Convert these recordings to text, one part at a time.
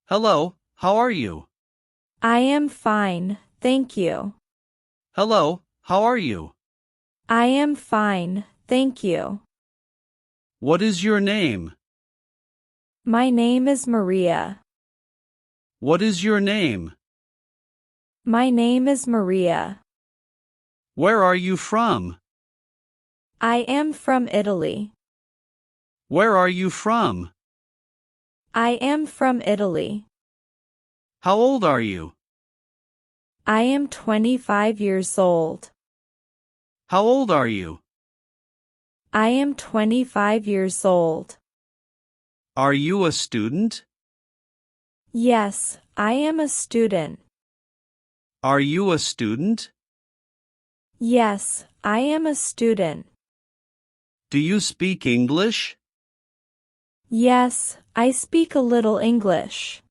Hello, how are you? I am fine, thank you. Hello, how are you? I am fine, thank you. What is your name? My name is Maria. What is your name? My name is Maria. Where are you from? I am from Italy. Where are you from? I am from Italy. How old are you? I am 25 years old. How old are you? I am 25 years old. Are you a student? Yes, I am a student. Are you a student? Yes, I am a student. Do you speak English? Yes, I speak a little English.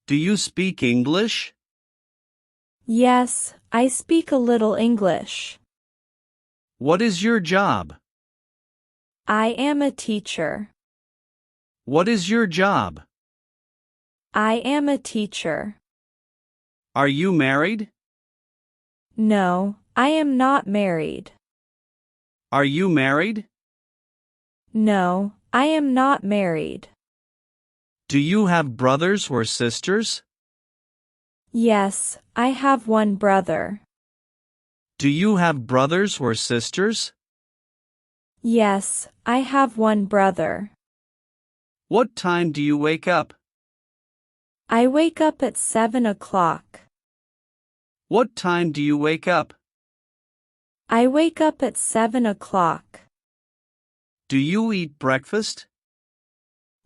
Do you speak English? Yes, I speak a little English. What is your job? I am a teacher. What is your job? I am a teacher. Are you married? No, I am not married. Are you married? No, I am not married. Do you have brothers or sisters? Yes, I have one brother. Do you have brothers or sisters? Yes, I have one brother. What time do you wake up? I wake up at 7 o'clock. What time do you wake up? I wake up at 7 o'clock. Do you eat breakfast?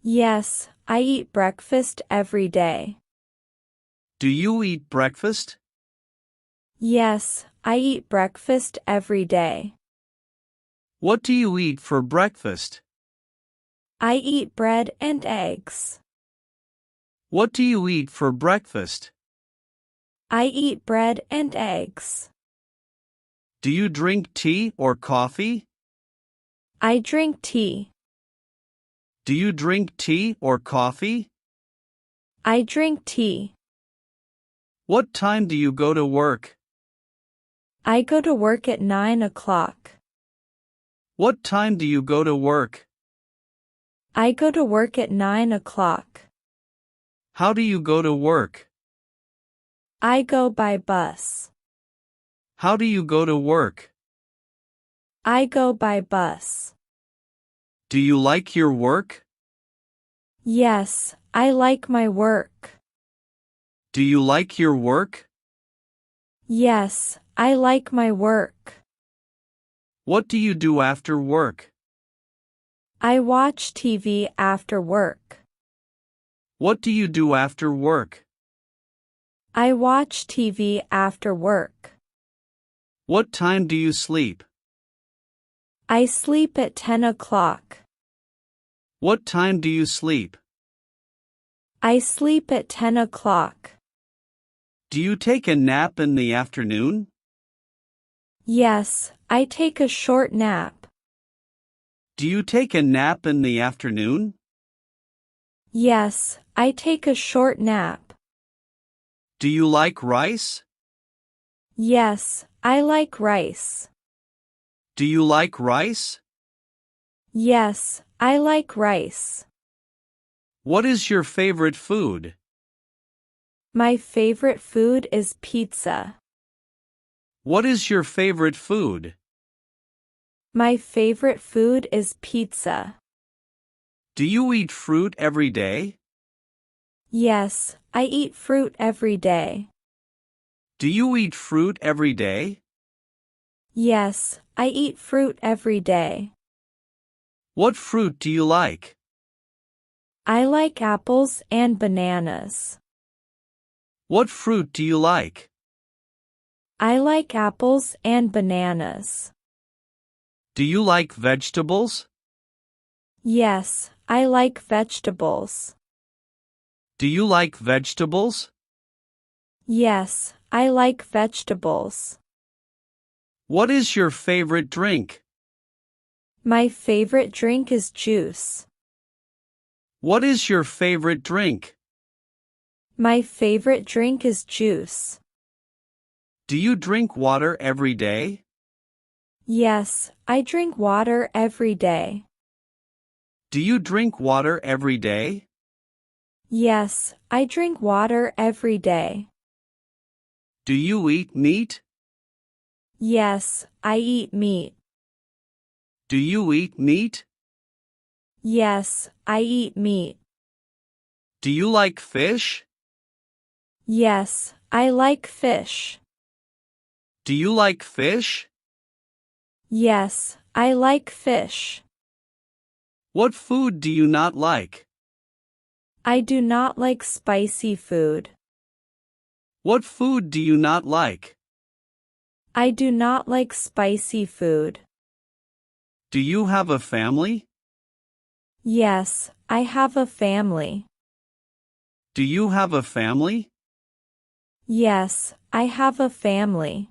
Yes, I eat breakfast every day. Do you eat breakfast? Yes, I eat breakfast every day. What do you eat for breakfast? I eat bread and eggs. What do you eat for breakfast? I eat bread and eggs. Do you drink tea or coffee? I drink tea. Do you drink tea or coffee? I drink tea. What time do you go to work? I go to work at 9 o'clock. What time do you go to work? I go to work at 9 o'clock. How do you go to work? I go by bus. How do you go to work? I go by bus. Do you like your work? Yes, I like my work. Do you like your work? Yes, I like my work. What do you do after work? I watch TV after work. What do you do after work? I watch TV after work. What time do you sleep? I sleep at 10 o'clock. What time do you sleep? I sleep at 10 o'clock. Do you take a nap in the afternoon? Yes, I take a short nap. Do you take a nap in the afternoon? Yes, I take a short nap. Do you like rice? Yes, I like rice. Do you like rice? Yes, I like rice. What is your favorite food? My favorite food is pizza. What is your favorite food? My favorite food is pizza. Do you eat fruit every day? Yes, I eat fruit every day. Do you eat fruit every day? Yes, I eat fruit every day. What fruit do you like? I like apples and bananas. What fruit do you like? I like apples and bananas. Do you like vegetables? Yes, I like vegetables. Do you like vegetables? Yes, I like vegetables. What is your favorite drink? My favorite drink is juice. What is your favorite drink? My favorite drink is juice. Do you drink water every day? Yes, I drink water every day. Do you drink water every day? Yes, I drink water every day. Do you eat meat? Yes, I eat meat. Do you eat meat? Yes, I eat meat. Do you like fish? Yes, I like fish. Do you like fish? Yes, I like fish. What food do you not like? I do not like spicy food. What food do you not like? I do not like spicy food. Do you have a family? Yes, I have a family. Do you have a family? Yes, I have a family.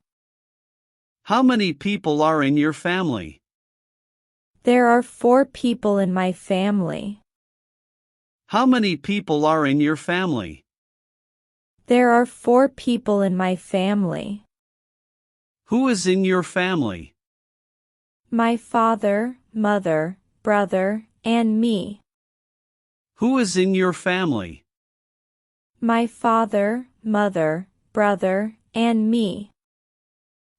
How many people are in your family? There are 4 people in my family. How many people are in your family? There are 4 people in my family. Who is in your family? My father, mother, brother, and me. Who is in your family? My father, mother, brother, and me.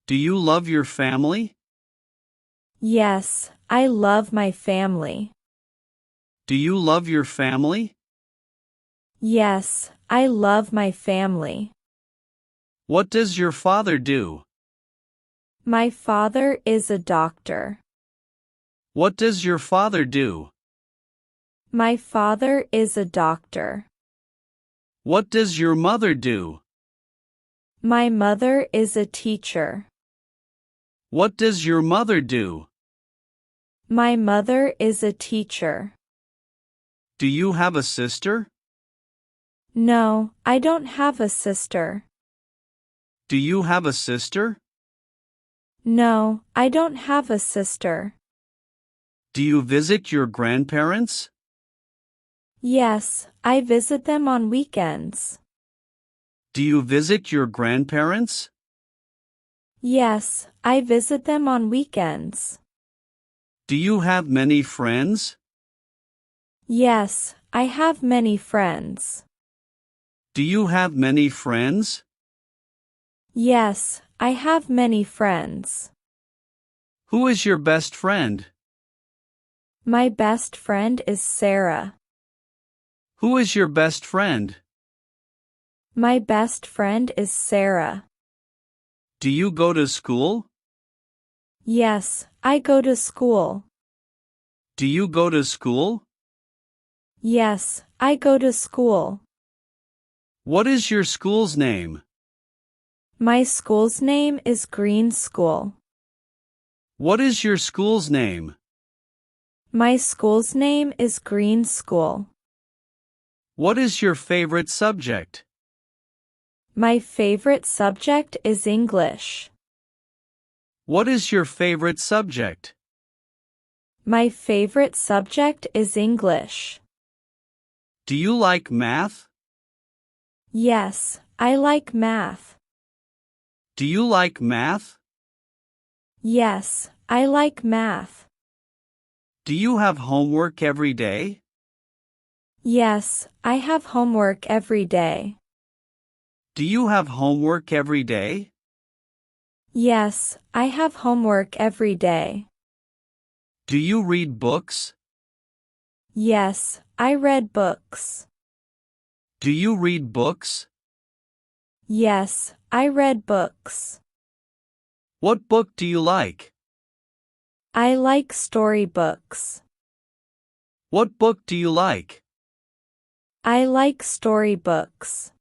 Do you love your family? Yes, I love my family. Do you love your family? Yes, I love my family. What does your father do? My father is a doctor. What does your father do? My father is a doctor. What does your mother do? My mother is a teacher. What does your mother do? My mother is a teacher. Do you have a sister? No, I don't have a sister. Do you have a sister? No, I don't have a sister. Do you visit your grandparents? Yes, I visit them on weekends. Do you visit your grandparents? Yes, I visit them on weekends. Do you have many friends? Yes, I have many friends. Do you have many friends? Yes, I have many friends. Who is your best friend? My best friend is Sarah. Who is your best friend? My best friend is Sarah. Do you go to school? Yes, I go to school. Do you go to school? Yes, I go to school. What is your school's name? My school's name is Green School. What is your school's name? My school's name is Green School. What is your favorite subject? My favorite subject is English. What is your favorite subject? My favorite subject is English. Do you like math? Yes, I like math. Do you like math? Yes, I like math. Do you have homework every day? Yes, I have homework every day. Do you have homework every day? Yes, I have homework every day. Do you read books? Yes, I read books. Do you read books? Yes, I read books. What book do you like? I like storybooks. What book do you like? I like storybooks.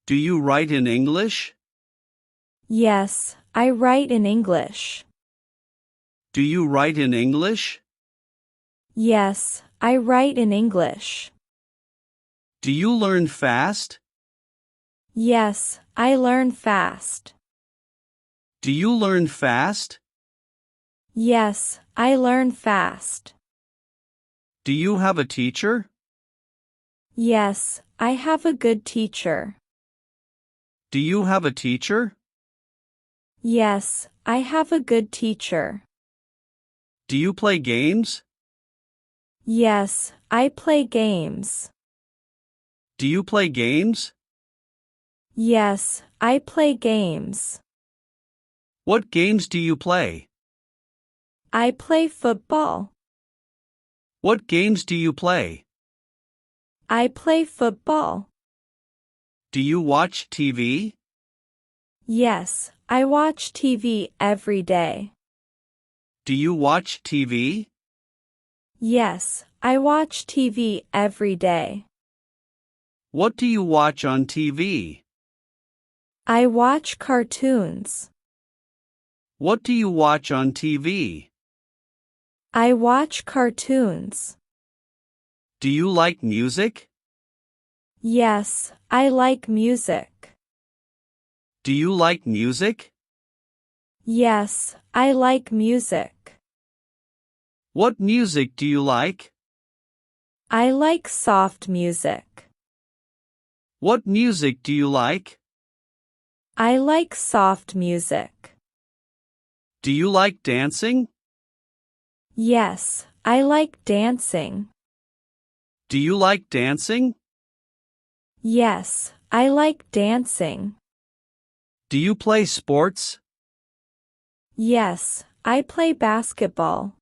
Do you write in English? Yes, I write in English. Do you write in English? Yes, I write in English. Do you learn fast? Yes, I learn fast. Do you learn fast? Yes, I learn fast. Do you have a teacher? Yes, I have a good teacher. Do you have a teacher? Yes, I have a good teacher. Do you play games? Yes, I play games. Do you play games? Yes, I play games. What games do you play? I play football. What games do you play? I play football. Do you watch TV? Yes, I watch TV every day. Do you watch TV? Yes, I watch TV every day. What do you watch on TV? I watch cartoons. What do you watch on TV? I watch cartoons. Do you like music? Yes, I like music. Do you like music? Yes, I like music. What music do you like? I like soft music. What music do you like? I like soft music. Do you like dancing? Yes, I like dancing. Do you like dancing? Yes, I like dancing. Do you play sports? Yes, I play basketball.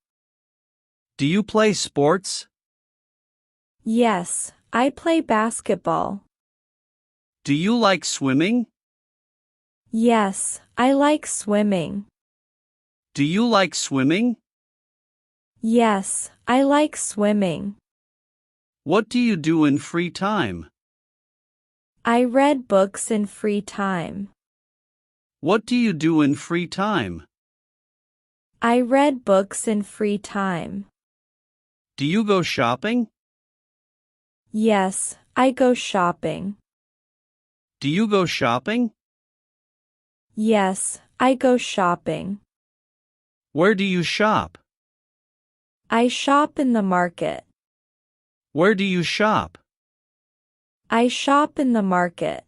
Do you play sports? Yes, I play basketball. Do you like swimming? Yes, I like swimming. Do you like swimming? Yes, I like swimming. What do you do in free time? I read books in free time. What do you do in free time? I read books in free time. Do you go shopping? Yes, I go shopping. Do you go shopping? Yes, I go shopping. Where do you shop? I shop in the market. Where do you shop? I shop in the market.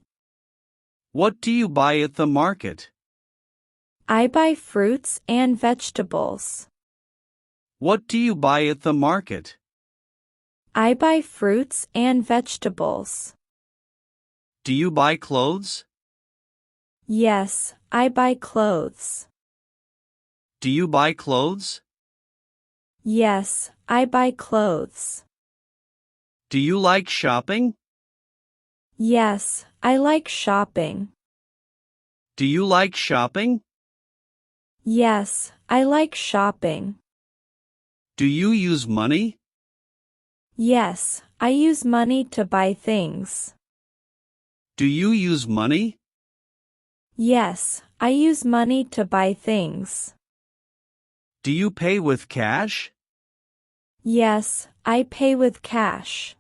What do you buy at the market? I buy fruits and vegetables. What do you buy at the market? I buy fruits and vegetables. Do you buy clothes? Yes, I buy clothes. Do you buy clothes? Yes, I buy clothes. Do you like shopping? Yes, I like shopping. Do you like shopping? Yes, I like shopping. Do you use money? Yes, I use money to buy things. Do you use money? Yes, I use money to buy things. Do you pay with cash? Yes, I pay with cash.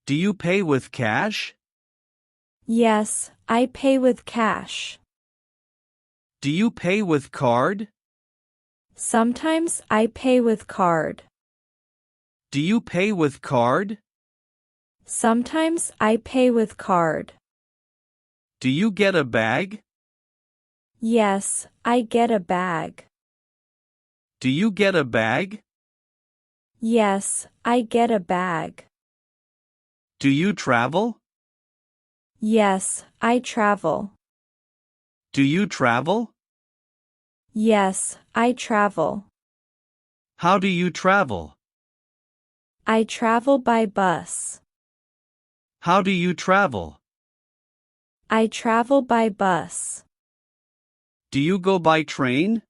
Do you pay with cash? Yes, I pay with cash. Do you pay with card? Sometimes I pay with card. Do you pay with card? Sometimes I pay with card. Do you get a bag? Yes, I get a bag. Do you get a bag? Yes, I get a bag. Do you travel? Yes, I travel. Do you travel? Yes, I travel. How do you travel? I travel by bus. How do you travel? I travel by bus. Do you go by train?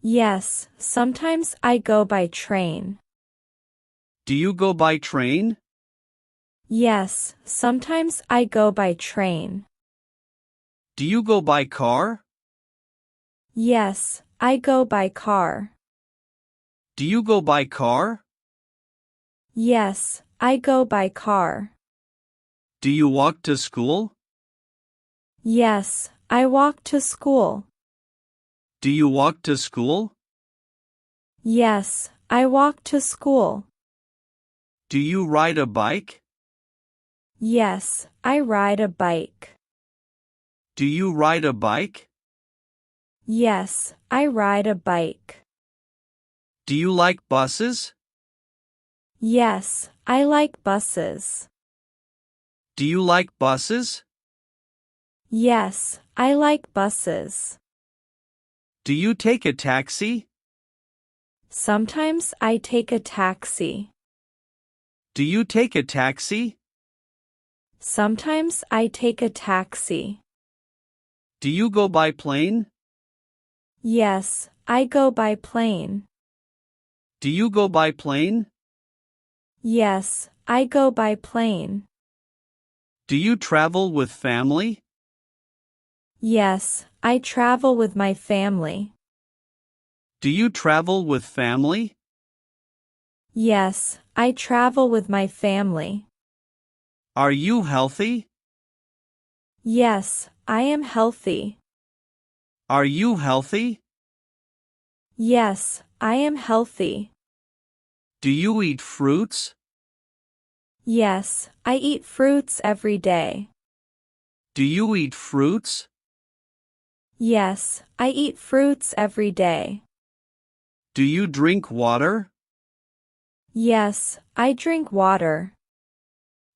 Yes, sometimes I go by train. Do you go by train? Yes, sometimes I go by train. Do you go by car? Yes, I go by car. Do you go by car? Yes, I go by car. Do you walk to school? Yes, I walk to school. Do you walk to school? Yes, I walk to school. Do you ride a bike? Yes, I ride a bike. Do you ride a bike? Yes, I ride a bike. Do you like buses? Yes, I like buses. Do you like buses? Yes, I like buses. Do you take a taxi? Sometimes I take a taxi. Do you take a taxi? Sometimes I take a taxi. Do you go by plane? Yes, I go by plane. Do you go by plane? Yes, I go by plane. Do you travel with family? Yes, I travel with my family. Do you travel with family? Yes, I travel with my family. Are you healthy? Yes, I am healthy. Are you healthy? Yes, I am healthy. Do you eat fruits? Yes, I eat fruits every day. Do you eat fruits? Yes, I eat fruits every day. Do you drink water? Yes, I drink water.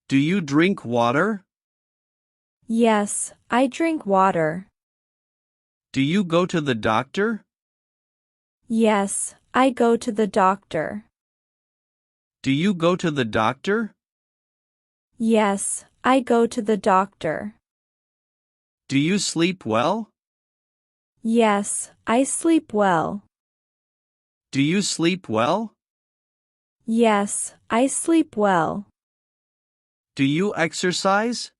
Do you drink water? Yes, I drink water. Do you go to the doctor? Yes, I go to the doctor. Do you go to the doctor? Yes, I go to the doctor. Do you sleep well? Yes, I sleep well. Do you sleep well? Yes, I sleep well. Do you exercise?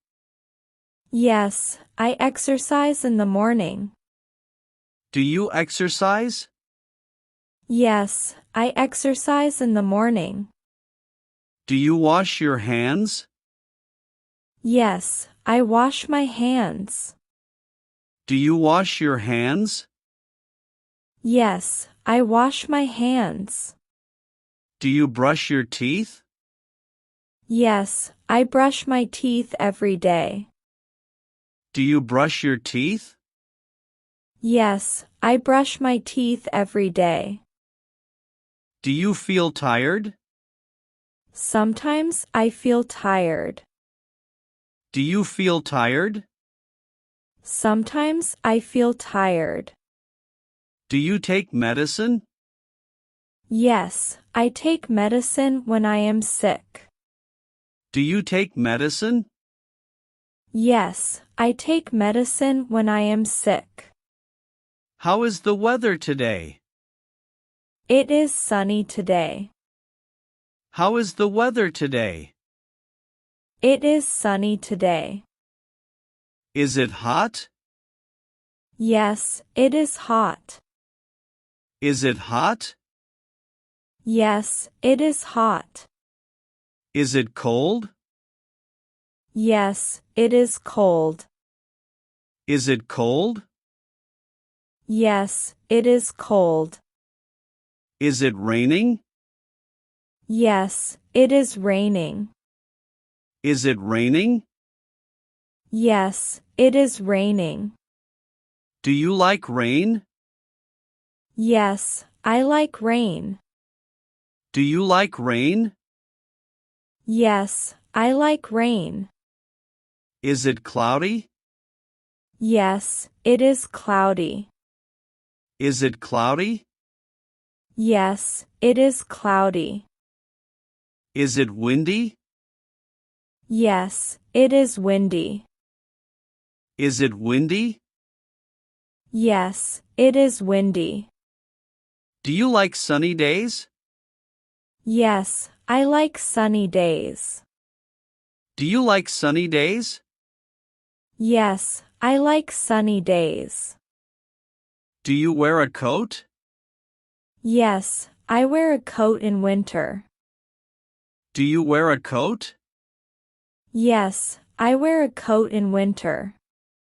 Yes, I exercise in the morning. Do you exercise? Yes, I exercise in the morning. Do you wash your hands? Yes, I wash my hands. Do you wash your hands? Yes, I wash my hands. Do you brush your teeth? Yes, I brush my teeth every day. Do you brush your teeth? Yes, I brush my teeth every day. Do you feel tired? Sometimes I feel tired. Do you feel tired? Sometimes I feel tired. Do you take medicine? Yes, I take medicine when I am sick. Do you take medicine? Yes, I take medicine when I am sick. How is the weather today? It is sunny today. How is the weather today? It is sunny today. Is it hot? Yes, it is hot. Is it hot? Yes, it is hot. Is it cold? Yes, it is cold. Is it cold? Yes, it is cold. Is it raining? Yes, it is raining. Is it raining? Yes, it is raining. Do you like rain? Yes, I like rain. Do you like rain? Yes, I like rain. Is it cloudy? Yes, it is cloudy. Is it cloudy? Yes, it is cloudy. Is it windy? Yes, it is windy. Is it windy? Yes, it is windy. Do you like sunny days? Yes, I like sunny days. Do you like sunny days? Yes, I like sunny days. Do you wear a coat? Yes, I wear a coat in winter. Do you wear a coat? Yes, I wear a coat in winter.